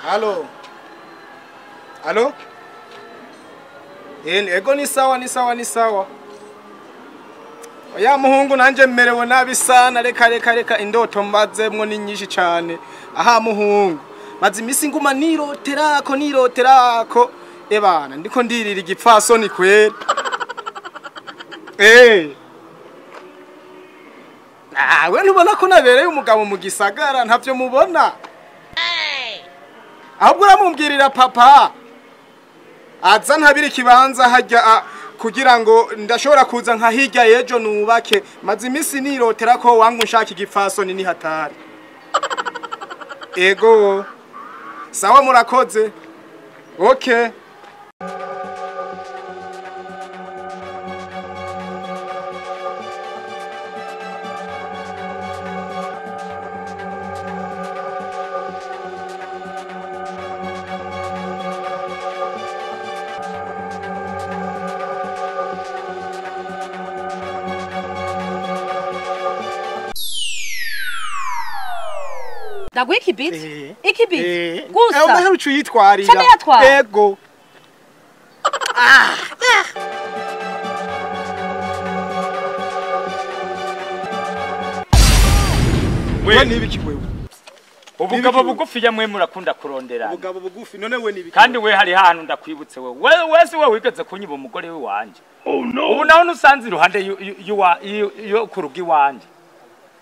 Halo. Halo? Ego ni sawa. Oya muhungu nanje mmerewe nabi sana reka indoto mbazemwo ni nyinshi cyane. Aha muhungu. Maze imisi nguma niroterako. Ebana ndiko ndirira igipfasoni kwera. We ntubona ko nabereye umugabo mu gisagara ntavyo mubona. Ahubwo uramumbwirira papa. Aza ntabiri ikibanza hajya kugira ngo ndashobora kuza nka hirya yejo nubake maze imisi nirotera ko wangu nshaka igipfasoni ni hatari. Ego. Sawa murakoze. Okay. Dagu ikibit? Ikibit? Gusa? Umahe ucuyitwarira. Chane yatwara? Ego. We nibiki wewe? Ubugabo bugufi ya mwe murakunda kurondera. Ubugabo bugufi none we nibiki? Kandi we hari hanu ndakwibutse wewe. Wese we wigeze kunyiba umugore we wanje. Oh no. Ubu naho nusanze iruhande yo kurugi wanje.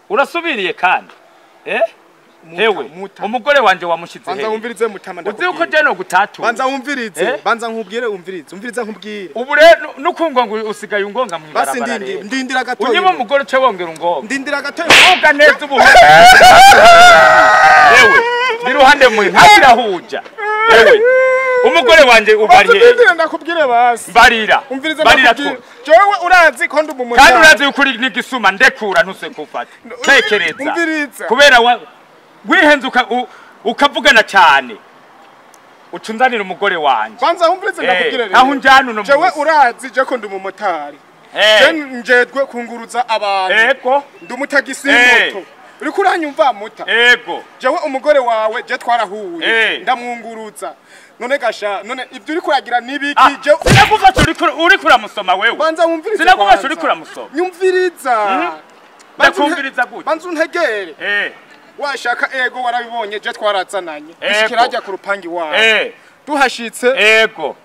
Urasubiriye kandi? Hewe umugore wanje wamushize he. Banza wumvirize mutama ndakubwira. Uzi uko je no gutatu. Banza wumvirize. Banza nkubwire umvirize nkubwire. Ubu rero nukungo ngo usigaye ungonga mu ibarabara. Basi ndindira gatoyi. Unyima umugore cyo wongera ungonga. Ndindira gatoyi. Uvuga neza ubu. Hewe biruhande mu ntakira huja. Hewe umugore wanje ubariye. Ndindira ndakubwire basi. Barira. Barira tu. Jewe urazi ko ndumumutama. Kandi urazi ukuri n'igisuma ndekura ntuse kufata. Tekereza. Umviriza. Kubera wihenzuka ukavugana cyane ucunzanira umugore wanje. Banza humvirize ndakubwire rero. Aho njana no jewe urazi je ko ndumumotari. Je njedwe kunguruza abantu. Ego. Ndumutagisi moto. Uri kuranyumva muta. Ego. Jewe umugore wawe je twarahuye. Ndamwunguruza. None gasha none ibyo uri kuragira nibiki je sinakufasha uri kuramusoma wewe. Banza humvirize. Sinakufasha uri kuramusoma. Nyumviriza. Ndakumviriza gute? Banza untegere. Washaka ego warabibonye je twarazananye ishikirajya ku rupangi wawe tuhashitse ego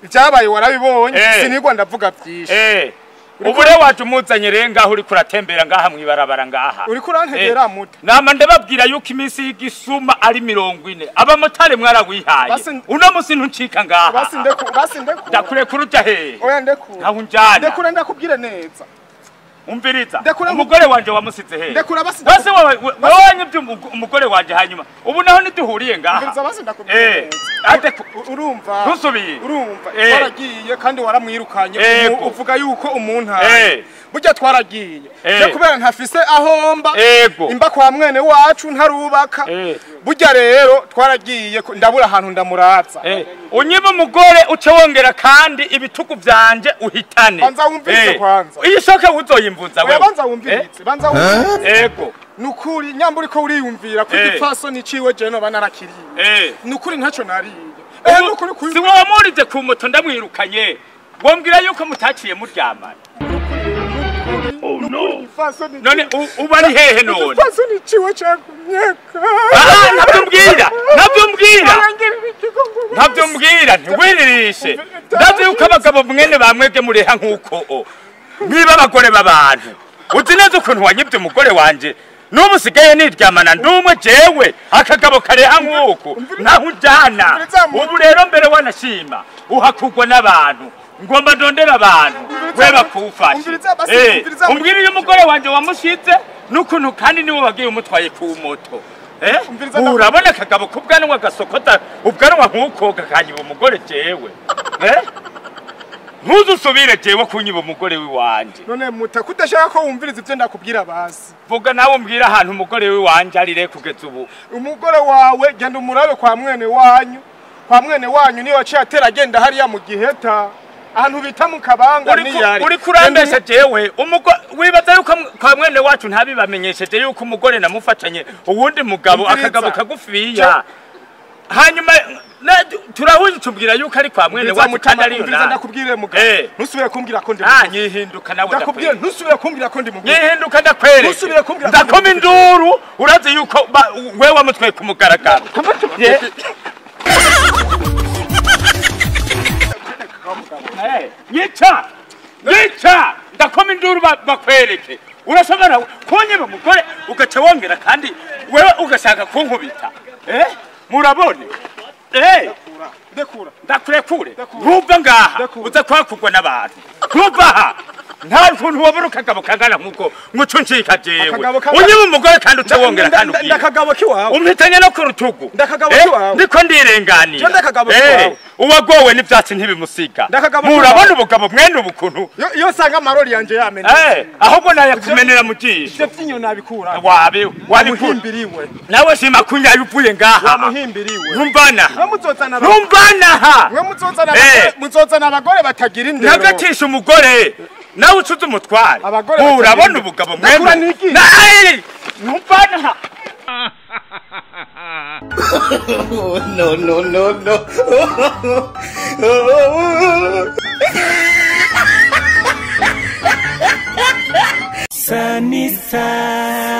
byabaye warabibonye sinigwa ndavuga byinshi ubure waje umuzanye renga uri kuratembera ngaha mwibarabara ngaha uri kurantegera muta nama ndababwira yuko iminsi y'igisuma ari 40 abamotari mwaragwihaye uno musi ntuncika ngaha basi ndeku ndakure kuruta he oya ndeku aho njana ndekura ndakubwire neza umviriza umugore wanje wamusize he ndekura basi basi wanye umugore wanje hanyuma ubu naho nituhuriye ngaha umviriza basi ndakubwire ate urumva ntusubiye urumva twaragiye kandi waramwirukanye uvuga yuko umuntu burya twaragiye je kubera ntafise ahomba imba kwa mwene wacu ntarubaka burya rero twaragiye ndabura ahantu ndamuraza unyiba umugore uce wongera kandi ibitugu vyanje uhitane banza wumvirize kwanza iyi shoke uzoyimvuza wewe banza wumvirize ego nukuri nyamburi ko uriyumvira ko igipfasoni ciwe je no banarakiriye nukuri ntaco nariye nukuri si wowe murije ku moto ndamwirukanye ngombwira yuko mutaciye muryamana. Oh no. None ubari hehe none? Igipfasoni ciwe cakunyeka. Ntabyo mbwira ntiwiririshe. Ndavye uko abagabo mwene bamwege mureha nkuko niba abagore babantu uzi neza ukuntu wanyibye umugore wanje nubu sigaye niryamana ndumwe jewe akagabo kareha nkuko naho ujana ubu rero mbere wanashima uhakugwa n'abantu ngomba ndondera abantu we bakufashe umbwira uyu mugore wanje wamushize n'ukuntu kandi niwe wagiye umutwaye ku moto urabona akagabo kubwanwa gasokota ubwanwa nkuko gakanyiba umugore jewe ntuzusubire jewe kunyiba umugore w'iwanje none mutakudashaka ko wumviriza ivyo ndakubwira basi vuga nawe umbwira ahantu umugore w'iwanje ari re kugeza ubu umugore wawe genda umurabe kwa mwene wanyu niyo waciye atera agenda hariya mu Giheta ahantu bita mu Kabanga niyari uri kurambesha jewe wibaza yuko kwa mwene wacu ntabibamenyesheje yuko umugore namufatanye uwundi mugabo akagabo kagufiya hanyuma turahuje tubwira yuko ari kwa mwene wacu kandi ari yo nawe ndakubwire mugabo ntusubire kumbwira ko ndi nyihinduka nawe ndakubwire ntusubire kumbwira ko ndi mugabo nyihinduka ndakwereka ntusubire kumbwira ndakoma induru uraze yuko wewe wamutwaye ku mugaragaro yica ndakoma induru bakwereke urashobora kunyeba umugore ugaca wongera kandi wewe ugashaka kunkubita murabone ndakurekure ntuva ngaha uza kwakugwa n'abantu ntuva aha nta kuntu wabura akagabo kangana nk'uko muco ncika jewe unyeba umugore kandi uca wongera kandi ubwira ndakagabo kiwawe umpitanye no ku rutugu ndakagabo kiwawe ndiko ndirenganiye ndakagabo kiwawe uwagowe n'ivyatsi ntibimusiga murabona ubugabo mwene ubukuntu iyo sanga amarori yanje yamene ahubwo nayakumenera mu jisho ivyo vyinyo nabikura wabihimbiriwe nawe shima kunya yuvuye ngaha wamuhimbiriwe ntumbana muzozana abagore batagira indero nagatisha umugore nawe ucuze umutware urabona ubugabo mwene ntumbana no. Sunny side.